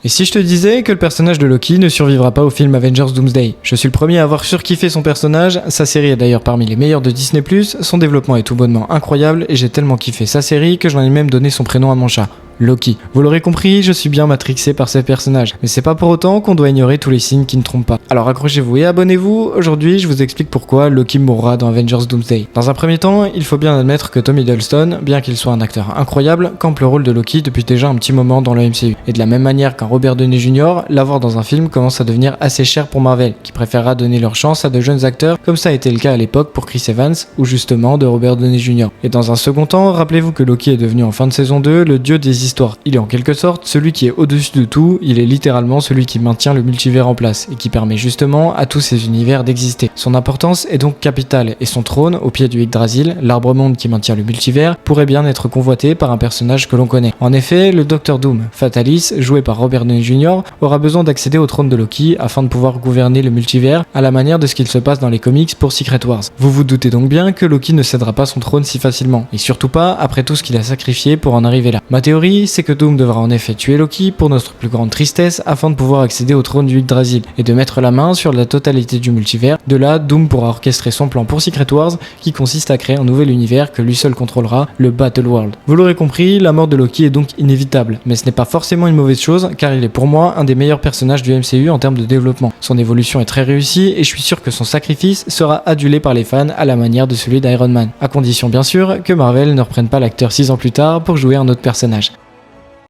Et si je te disais que le personnage de Loki ne survivra pas au film Avengers Doomsday? Je suis le premier à avoir surkiffé son personnage, sa série est d'ailleurs parmi les meilleures de Disney+, son développement est tout bonnement incroyable et j'ai tellement kiffé sa série que j'en ai même donné son prénom à mon chat. Loki. Vous l'aurez compris, je suis bien matrixé par ces personnages, mais c'est pas pour autant qu'on doit ignorer tous les signes qui ne trompent pas. Alors accrochez-vous et abonnez-vous, aujourd'hui je vous explique pourquoi Loki mourra dans Avengers Doomsday. Dans un premier temps, il faut bien admettre que Tom Hiddleston, bien qu'il soit un acteur incroyable, campe le rôle de Loki depuis déjà un petit moment dans le MCU. Et de la même manière qu'un Robert Downey Jr., l'avoir dans un film commence à devenir assez cher pour Marvel, qui préférera donner leur chance à de jeunes acteurs, comme ça a été le cas à l'époque pour Chris Evans, ou justement de Robert Downey Jr. Et dans un second temps, rappelez-vous que Loki est devenu en fin de saison 2 le dieu des histoires. Il est en quelque sorte celui qui est au-dessus de tout, il est littéralement celui qui maintient le multivers en place et qui permet justement à tous ces univers d'exister. Son importance est donc capitale et son trône, au pied du Yggdrasil, l'arbre-monde qui maintient le multivers, pourrait bien être convoité par un personnage que l'on connaît. En effet, le Docteur Doom, Fatalis, joué par Robert Downey Jr., aura besoin d'accéder au trône de Loki afin de pouvoir gouverner le multivers à la manière de ce qu'il se passe dans les comics pour Secret Wars. Vous vous doutez donc bien que Loki ne cédera pas son trône si facilement, et surtout pas après tout ce qu'il a sacrifié pour en arriver là. Ma théorie, c'est que Doom devra en effet tuer Loki pour notre plus grande tristesse afin de pouvoir accéder au trône du Yggdrasil et de mettre la main sur la totalité du multivers. De là, Doom pourra orchestrer son plan pour Secret Wars qui consiste à créer un nouvel univers que lui seul contrôlera, le Battle World. Vous l'aurez compris, la mort de Loki est donc inévitable, mais ce n'est pas forcément une mauvaise chose car il est pour moi un des meilleurs personnages du MCU en termes de développement. Son évolution est très réussie et je suis sûr que son sacrifice sera adulé par les fans à la manière de celui d'Iron Man, à condition bien sûr que Marvel ne reprenne pas l'acteur 6 ans plus tard pour jouer un autre personnage.